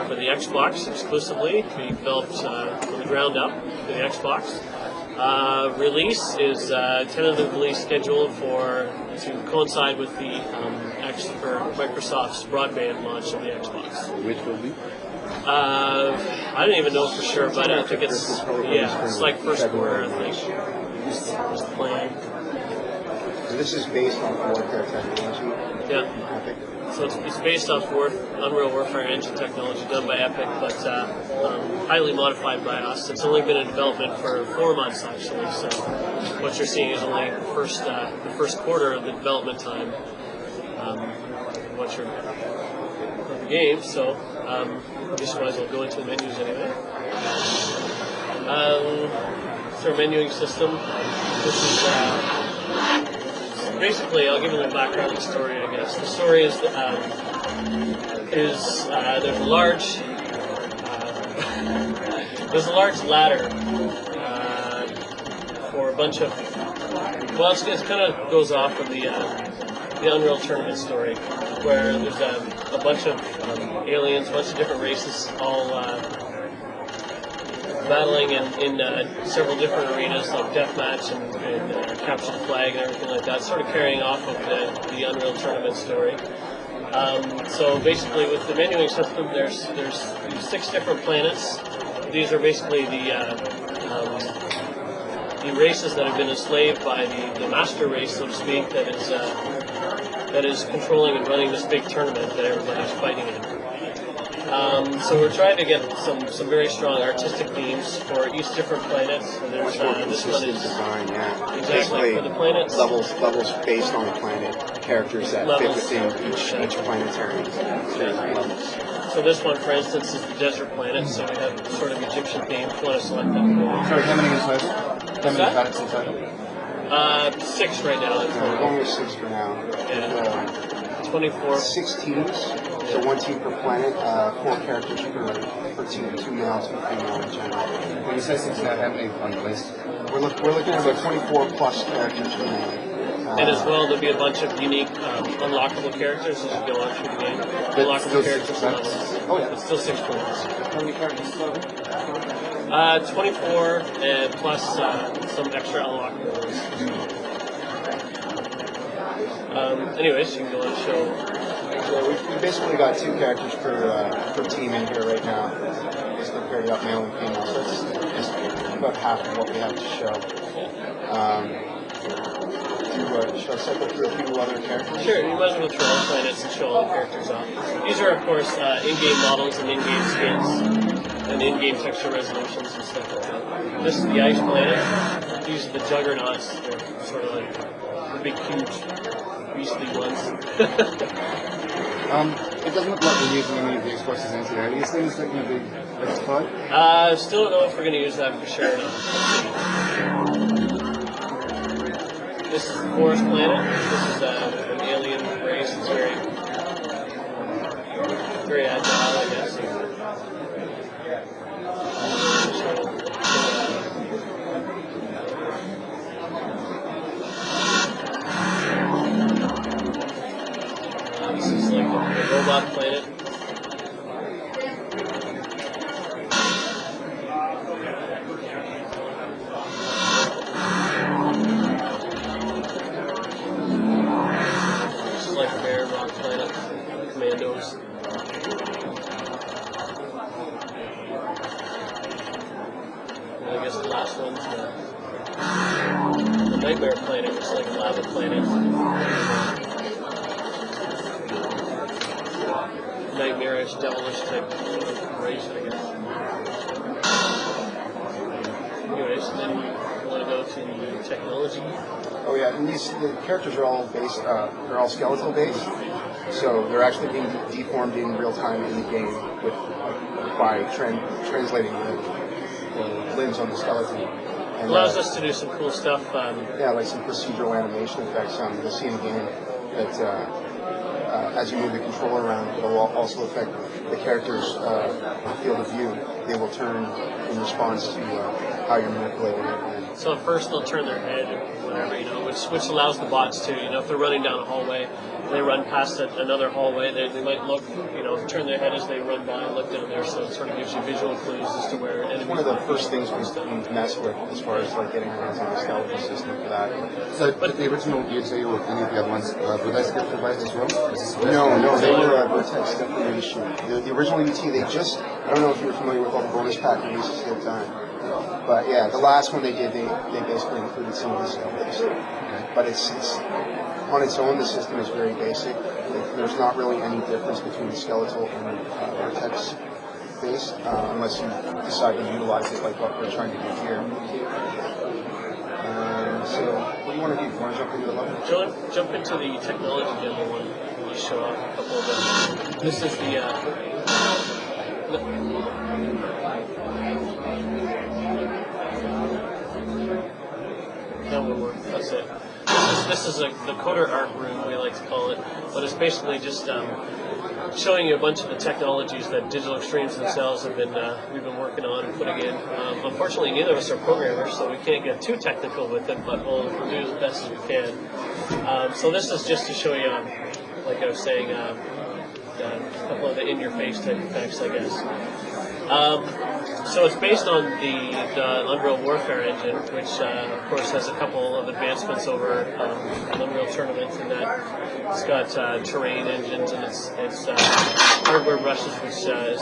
for the Xbox exclusively, to be developed from the ground up for the Xbox. Release is tentatively scheduled to coincide with the Microsoft's broadband launch of the Xbox. Which will be? I don't even know for sure, but I think it's like first quarter, I think. Is the plan. So this is based on Warfare technology. Yeah. Epic. So it's based off Unreal Warfare engine technology done by Epic, but highly modified by us. It's only been in development for 4 months actually. So what you're seeing is only the first quarter of the development time. Of the game. So I just might as well go into the menus anyway. It's our menuing system. This is basically, I'll give you a little background of the story, I guess. The story is there's a large ladder for a bunch of. Well, it kind of goes off of the Unreal Tournament story, where there's a bunch of aliens, a bunch of different races, all battling in several different arenas like deathmatch and capture the flag and everything like that, sort of carrying off of the Unreal Tournament story. So basically, with the menuing system, there's 6 different planets. These are basically the races that have been enslaved by the master race, so to speak, that is controlling and running this big tournament that everybody's fighting in. So we're trying to get some very strong artistic themes for each different planet. So there's this one is design, yeah. Exactly Basically, for the planets. Levels based on the planet. Characters that fit within each planetary levels. So this one, for instance, is the desert planet. So we have sort of Egyptian theme. If you want to select that. Sorry, how many in total? How many planets in total? 6 right now. We're going with 6 for now. Yeah. 24. 6 teams. So 1 team per planet, 4 characters per team, 2 males and 3 female in general. When you say 6 now, how many on the list? We're looking at about 24 plus characters remaining. And as well, there'll be a bunch of unique unlockable characters as you go on through the game. Unlockable characters. Oh yeah. It's still 6 planets. How many characters total? 24 plus some extra unlockable ones. Anyways, you can go on and show. So we've basically got 2 characters per team in here right now. Basically paired up male and female, so it's about half of what we have to show. Should I cycle through a few other characters? Sure, you might as well throw all planets and show all the characters off. These are, of course, in-game models and in-game skins and in-game texture resolutions and stuff like that. This is the ice planet. These are the juggernauts. They're sort of like the big, huge, beastly ones. It doesn't look like we're using any of the explosives into there. Are these things that can be rectified? Still don't know if we're going to use that for sure. This is the forest planet. This is an alien race. It's very agile, I guess. This is like the robot planet. This is like Bear Rock Planet, Commandos. And I guess the last one's the Nightmare Planet, which is like a lava planet. Nightmarish, devilish type of race, I guess. Anyways, then we want to go to the technology. Oh yeah, and the characters are all based. They're all skeletal based, so they're actually being deformed in real time in the game by translating the limbs on the skeleton. And, allows us to do some cool stuff. Yeah, like some procedural animation effects. You'll see in the game that as you move the controller around, it'll also affect the character's field of view, they will turn in response to how you're manipulating it. So at first they'll turn their head or whatever, which allows the bots to, if they're running down a hallway, they run past another hallway, they might look, turn their head as they run by and look down there, so it sort of gives you visual clues as to where enemies. One of the first things we messed with as far as like getting our hands on the skeletal system for that. So, but the original UJ or any of the other ones, were they script devices as well? No, they were Vertex Definition. The original UT, I don't know if you're familiar with all the bonus pack releases they've done. But yeah, the last one they did, they basically included some of the skeletons. But it's on its own, the system is very basic. There's not really any difference between skeletal and Vertex based, unless you decide to utilize it like what we're trying to do here. So, what do you want to do? You want to jump into the level? Jump into the technology demo one. You show off a couple of them. This is the no one more. That's it. This is the coder art room, we like to call it, but it's basically just showing you a bunch of the technologies that Digital Extremes themselves have been we've been working on and putting in. Unfortunately, neither of us are programmers, so we can't get too technical with it, but we'll do as best as we can. So this is just to show you, like I was saying, a couple of the in-your-face type effects, I guess. So it's based on the Unreal Warfare engine, which of course has a couple of advancements over Unreal Tournament, in that it's got terrain engines and it's hardware brushes, which is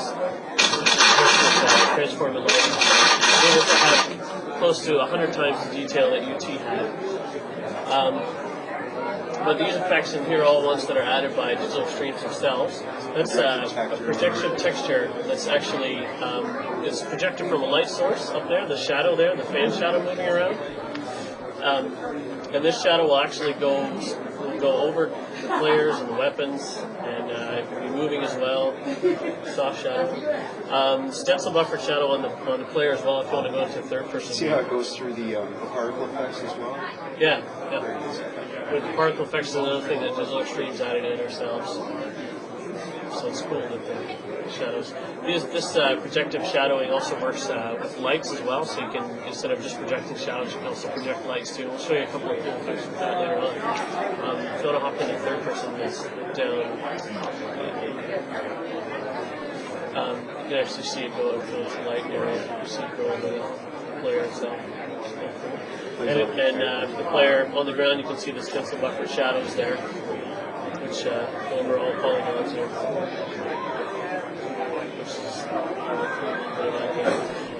transform and light. It's able to have close to 100 times the detail that UT had. But these effects in here are all ones that are added by Digital Extremes themselves. That's a projection texture that's actually it's projected from a light source up there, the shadow there, the fan shadow moving around. And this shadow will actually go over the players and the weapons, and it can be moving as well. Soft shadow. Stencil buffer shadow on the player as well if you want to go into third person. See how it goes through the particle effects as well? Yeah. With the particle effects is another thing that Digital Extremes added in ourselves. So it's cool that the shadows. This projective shadowing also works with lights as well, so you can, instead of just projecting shadows, you can also project lights too. We'll show you a couple of cool effects with that later on. If you want to hop into third person, it's down. You can actually see it go over the light area. You see it go over the player itself. And the player on the ground, you can see the stencil buffer shadows there, which over all polygons here.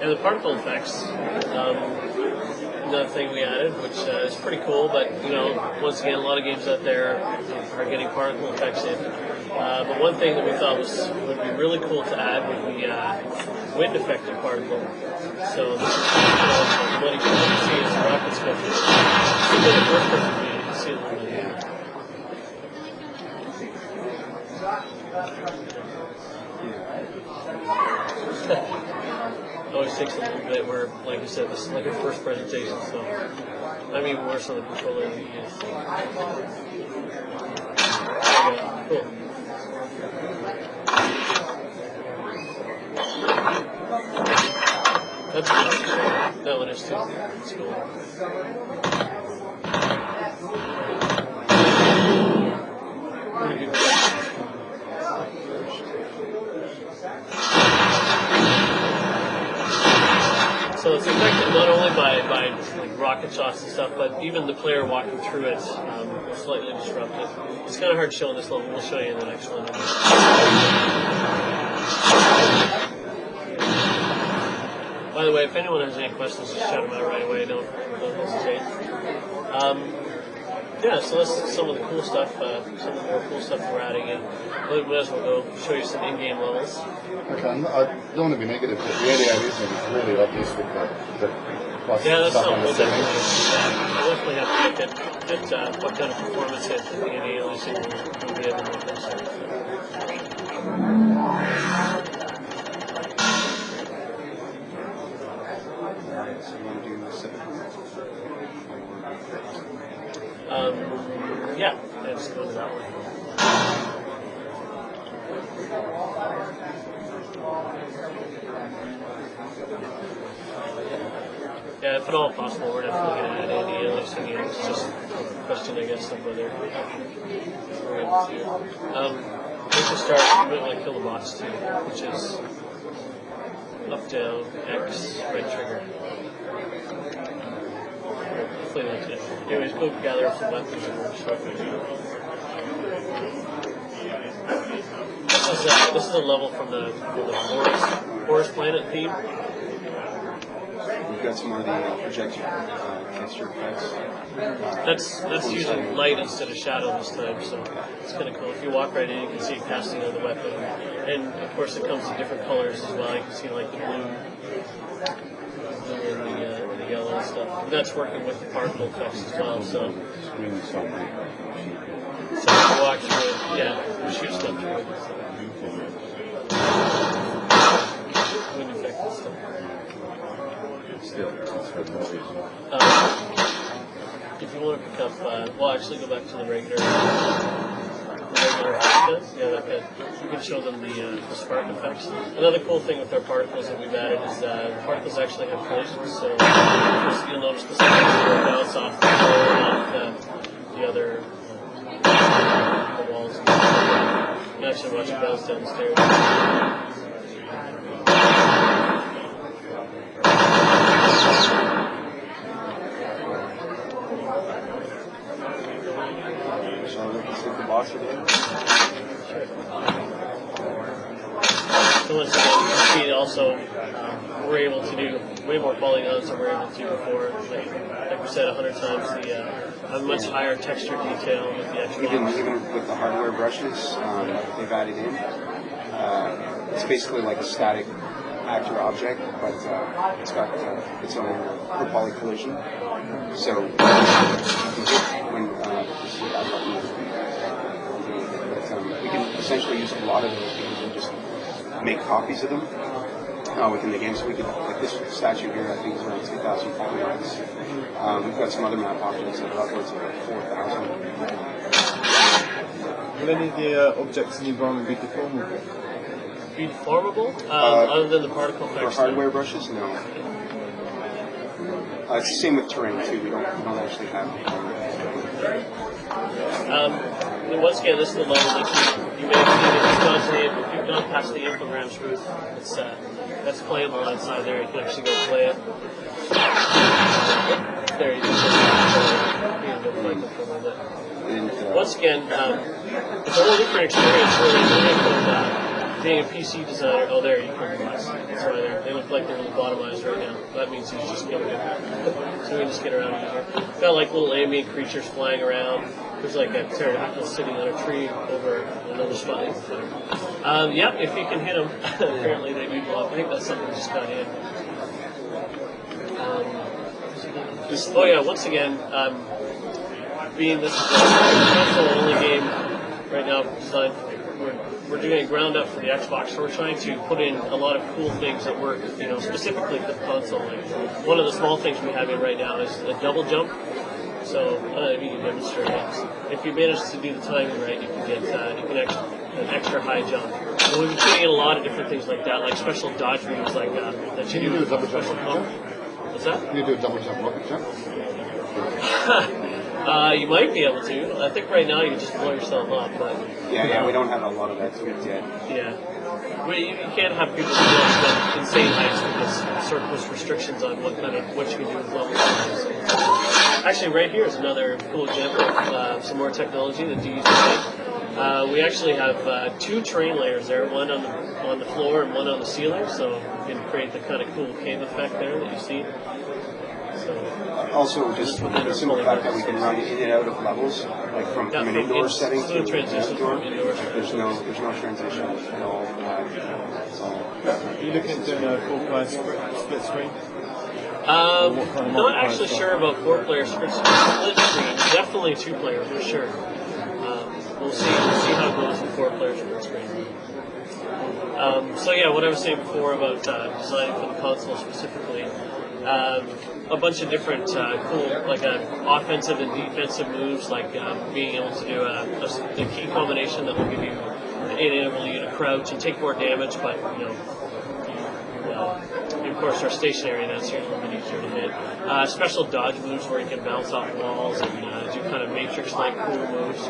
And the particle effects, another thing we added, which is pretty cool, but once again, a lot of games out there are getting particle effects in. But one thing that we thought would be really cool to add would be wind affected particle. So this is what you can see as the rockets go through. It's a bit of first person view, you can see a little bit here. Always takes a little bit where, like I said, this is like a first presentation, so I'm even worse on the controller than he is. Yeah, cool. That's cool. That one is too. That's cool. Pretty good. So it's affected not only by like rocket shots and stuff, but even the player walking through it will slightly disrupt it. It's kind of hard to show in this level. We'll show you in the next one. By the way, if anyone has any questions, just shout them out right away. Don't hesitate. Yeah, so that's some of the cool stuff, some of the more cool stuff we're adding in. We might as well go show you some in-game levels. Okay, I don't want to be negative, but the aliasing is really obvious with the plus that's stuff on something the we'll settings. definitely have to look at what kind of performance hit the aliasing will be able to make this. So you want to do 7? Yeah, let's go to that one. Yeah, if at all possible, we're definitely going to add any analytics again. It's just a question, I guess, of whether we're able to. We can start a bit like Kill the Boss too, which is up, down, X, right trigger. Hopefully that's it. Anyways, go gather up some weapons and we'll show it. This is a level from the forest planet theme. We've got some more of the projector texture effects. That's using light instead of shadow this time, so it's kind of cool. If you walk right in, you can see it casting on the weapon, and of course it comes in different colors as well. You can see like the blue and the yellow and stuff. And that's working with the particle effects as well. So you walk through it, yeah, you shoot stuff through it. Wind effect and stuff. If you want to pick up, well, actually go back to the regular effects. Yeah, that good. You can show them the spark effects. Another cool thing with our particles that we've added is the particles actually have collisions. So you'll notice the sparks will bounce off the floor and off the other the walls. You can actually watch it bounce down the stairs. So once again, you can see also we're able to do way more polygons than we're able to do before. Like we said 100 times, a much higher texture detail with the actual. Even with the hardware brushes they've added in, it's basically like a static actor object, but it's got its own per poly collision. So when you see that button, we can essentially use a lot of those things and just make copies of them within the game. So we could, like this statue here, I think is around 2,000 polygons. We've got some other map objects that are upwards of 4,000. Will any of the objects in the environment be deformable? Be deformable? Other than the particle effects? For hardware brushes, no. It's the same with terrain too. We don't actually have. And once again, this is the level that you may have seen. If you've gone past the infograms booth, that's playable outside there. You can actually go play it. There you go. Once again, it's a whole different experience really from being a PC designer. Oh, there you go. That's right. They look like they're really bottomized right now. That means he's just getting it. So we can just get around easier. Got like little ambient creatures flying around. There's like a pterodactyl sitting on a tree over another spot. Yep, if you can hit them, apparently they do blow up. I think that's something just got in. Oh yeah, once again, being this is a console-only game right now designed. We're doing it ground up for the Xbox, so we're trying to put in a lot of cool things that work, specifically for the console. Like one of the small things we have in right now is a double jump. So if you can demonstrate it, if you manage to do the timing right, you can get an extra high jump. And we've been putting in a lot of different things like that, like special dodge moves like that you do. Do a double jump special rocket jump? What's that? Can you do a double jump rocket jump? You might be able to. I think right now you just blow yourself up, but Yeah, we don't have a lot of that tweaked yet. yeah. You can't have people do insane heights because sort of puts restrictions on what you can do with levels. Actually, right here is another cool example of some more technology that you use. We actually have 2 terrain layers there, one on the floor and one on the ceiling, so you can create the kind of cool cave effect there that you see. So, also, just the simple fact that we can run in and out of levels, like from an indoor setting to an outdoor. There's no transition at all. Are you looking at doing a full-player split screen? Not actually sure about 4-player split screen. Definitely 2-player for sure. We'll see how it goes with 4-player split screen. So yeah, what I was saying before about designing for the console specifically, a bunch of different cool, like offensive and defensive moves, like being able to do a key combination that will enable you to crouch and take more damage, but you of course are stationary, and that's usually a bit easier to hit. Special dodge moves where you can bounce off walls and do kind of matrix-like cool moves,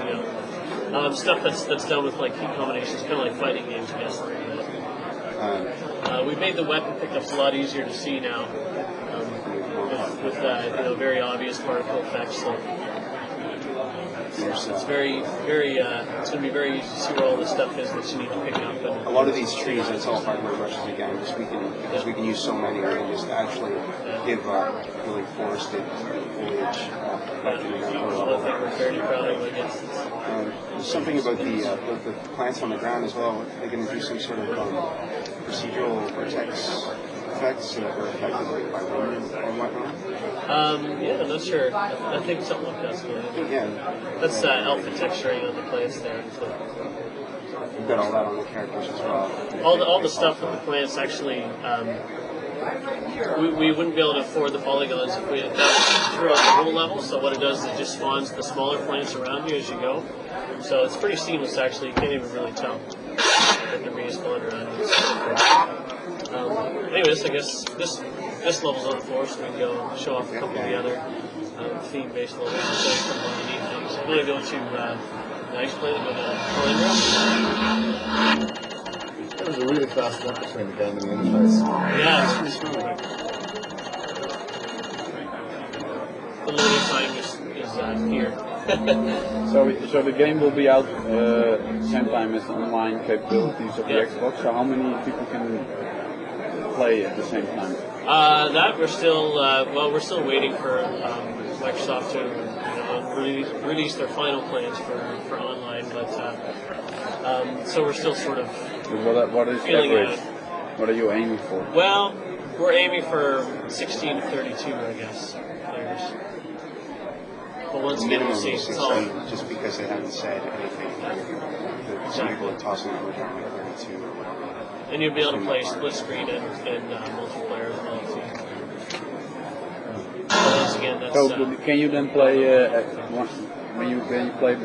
stuff that's done with like key combinations, kind of like fighting games, I guess. We've made the weapon pickups a lot easier to see now, with very obvious particle effects. So it's very, very. It's going to be very easy to see where all the stuff is that you need to pick up. And a lot of these trees, it's all hardware brushes again. Because we can use so many, we can just actually give really forested foliage. Another thing we're very proud of, I guess. There's something about the plants on the ground as well. They're going to do some sort of procedural vortex effects that were affected by wind or whatnot. Yeah, I'm not sure. I think something like that's going to. Yeah. That's alpha texturing on the plants there. So. You've got all that on the characters as well. All the stuff with the plants actually. We wouldn't be able to afford the polygons if we had done it throughout the whole level. So what it does is it just spawns the smaller plants around you as you go. So it's pretty seamless actually. You can't even really tell that they're being spawned around you. Anyways, I guess this level's on the floor, so we can go show off a couple of the other theme-based levels and show you some of the unique things. I'm going to go to the ice planet, go to Polyndra. There was a really fast jump between the game and the interface. Yeah, it's pretty smooth. The loading time is here. So the game will be out same time as online capabilities of the Xbox. So how many people can play at the same time? That we're still we're still waiting for Microsoft to release their final plans for online, but so we're still sort of. What is average? What are you aiming for? Well, we're aiming for 16 to 32, I guess, players. But once again, we'll see. It's all just because they haven't said anything. Some people are tossing numbers around like 32. And you'll be able to play split screen and multiplayer as well too. So once again, that's. So can you then play when you play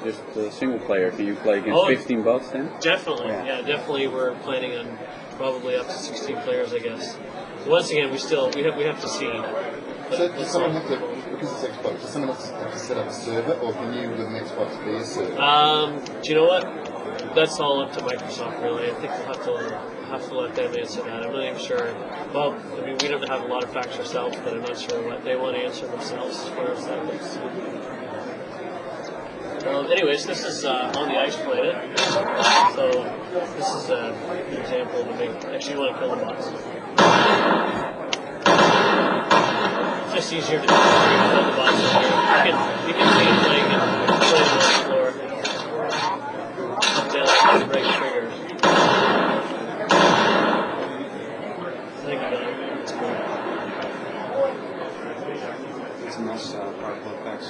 just single player? Can you play against 15 bots then? Definitely, yeah, definitely. We're planning on probably up to 16 players, I guess. So once again, we have to see. So does someone have to, because it's Xbox, does someone have to set up a server, or can you with an Xbox be a server? Do you know what? That's all up to Microsoft, really. I think we'll have to let them answer that. I'm not even sure. Well, I mean, we don't have a lot of facts ourselves, but I'm not sure what they want to answer themselves as far as that goes. Anyways, this is on the ice planet. So this is an example of a big. Actually, you want to kill the bots. It's just easier to kill the bots in here. You can see it playing on the floor. Down, break triggers. I think I got it. It's cool. Some nice particle effects.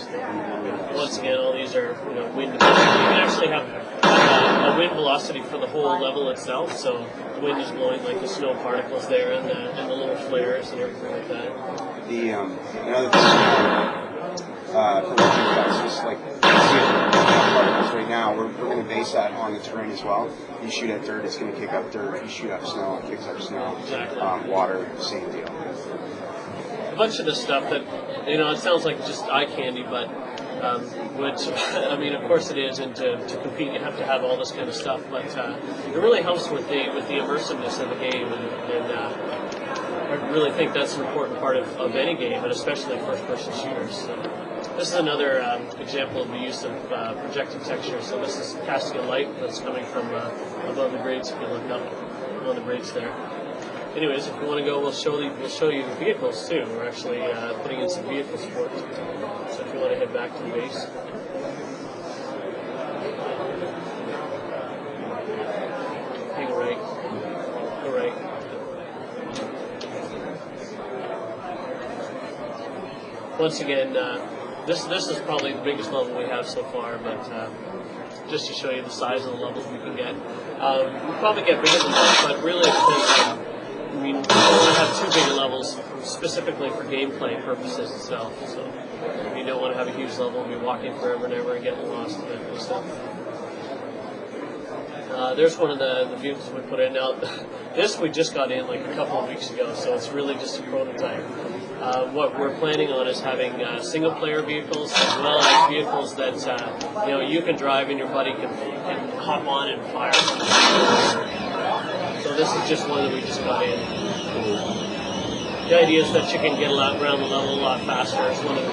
Once again, all these are wind. You can actually have a wind velocity for the whole level itself. So the wind is blowing like the snow particles there, and the little flares and everything like that. Another thing for working effects is like particles right now. We're going to base that on the terrain as well. You shoot at dirt, it's going to kick up dirt. If you shoot up snow, it kicks up snow. Exactly. Water, same deal. A bunch of the stuff that it sounds like just eye candy, but which I mean, of course it is, and to compete you have to have all this kind of stuff. But it really helps with the immersiveness of the game, and I really think that's an important part of any game, and especially first-person shooters. So this is another example of the use of projected texture. So this is casting a light that's coming from above the grades. If you look up on the grades there. Anyways, if you want to go, we'll show you the vehicles too. We're actually putting in some vehicle support. So if you want to head back to the base. Hang right. Go right. Once again, this is probably the biggest level we have so far, but just to show you the size of the levels we can get. We'll probably get bigger than that, but really I mean, we only have 2 bigger levels specifically for gameplay purposes itself. So you don't want to have a huge level and be walking forever and ever and getting lost and that kind of stuff. There's one of the vehicles we put in. Now, this we just got in like a couple of weeks ago, so it's really just a prototype. What we're planning on is having single-player vehicles as well as vehicles that you can drive and your buddy can hop on and fire. So this is just one that we just got in. The idea is that you can get around the level a lot faster. It's one of the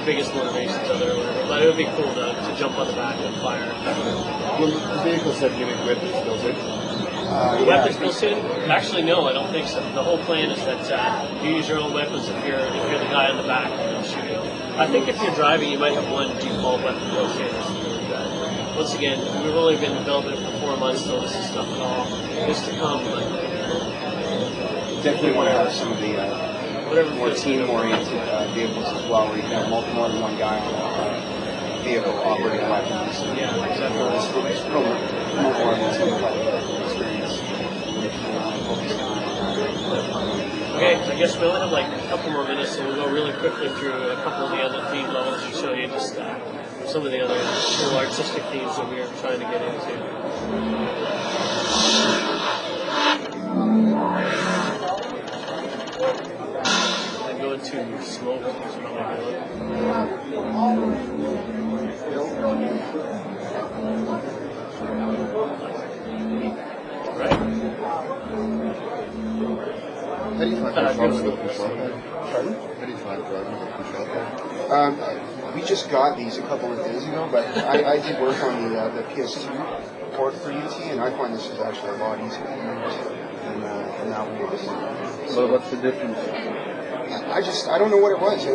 biggest motivations of it or whatever. But it would be cool to jump on the back and fire. Will the vehicles have unique weapons built in? Weapons built in? Actually, no, I don't think so. The whole plan is that you use your own weapons if you're the guy in the back and they'll shoot you. I think if you're driving, you might have one default weapon built in or something like that. Once again, we've only been developing it for 4 months, so this is stuff at all is to come. But definitely want to have some of the more team-oriented vehicles as well, where you can have more than one guy on a vehicle operating weapons. Yeah, exactly. It's more of a team experience. Okay, I guess we only have like a couple more minutes, so we'll go really quickly through a couple of the other theme levels and show you just some of the other cool artistic themes that we are trying to get into. And go into smoke is probably good. Right. How do you find driving with control pad? Pardon? How do you find driving with control pad? We just got these a couple of days ago, but I did work on the PS2 port for UT, and I find this is actually a lot easier to use than that one was. So what's the difference? I don't know what it was.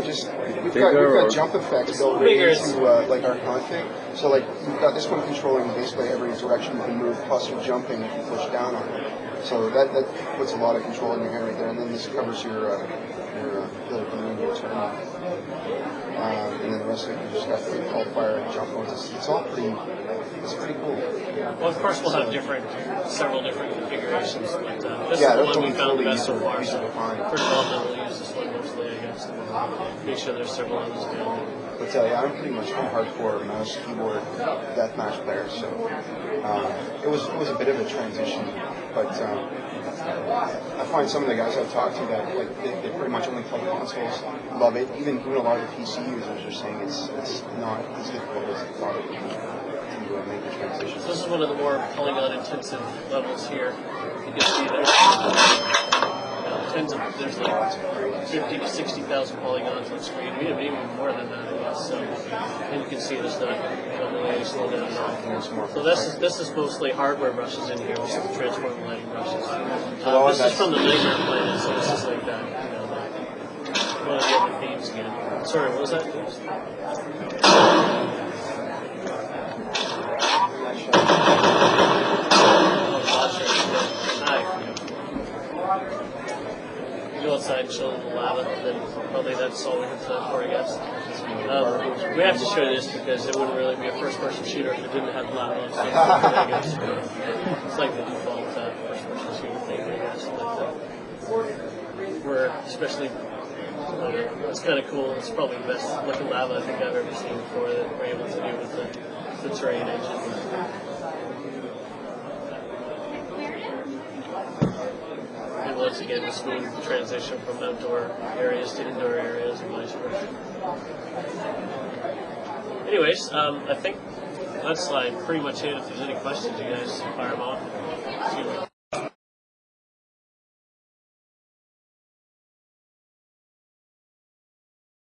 We've got jump effects built right into like our config. So like we've got this one controlling basically every direction you can move, plus you're jumping if you push down on it. So that puts a lot of control in your hand right there, and then this covers your turn. And then the rest of it you just got to call fire and jump modes. It's pretty cool. Well, of course, we'll have several different configurations, but this Yeah, is the that's one we what found the we best so far. user So defined. for development, we'll use this one mostly, I guess. To make sure there's several others available. But yeah, I'm pretty much a hardcore mouse keyboard deathmatch player, so it was a bit of a transition. But I find some of the guys I've talked to that like they pretty much only play consoles love it. Even a lot of the PC users are saying it's not as difficult as they thought it would be to make the transition. So this is one of the more polygon-intensive levels here. You can see there's like 50 to 60,000 polygons on screen. We have even more than that, I guess. So, and you can see there's not really any slowdown at all. So this is mostly hardware brushes in here, which is the transform lighting brushes. This is from the Nightmare Planet, so this is like that. One of the other themes again. Sorry, what was that? Go outside and show them the lava, then probably that's all we have time for, I guess. We have to show this because it wouldn't really be a first-person shooter if it didn't have lava and stuff. I guess. It's like the default first-person shooter thing, I guess. But, we're especially, it's kind of cool. It's probably the best looking lava I think I've ever seen before that we're able to do with the terrain engine. And once again, the smooth transition from outdoor areas to indoor areas and vice versa. Anyways, I think that's like pretty much it. If there's any questions, you guys fire them off. See what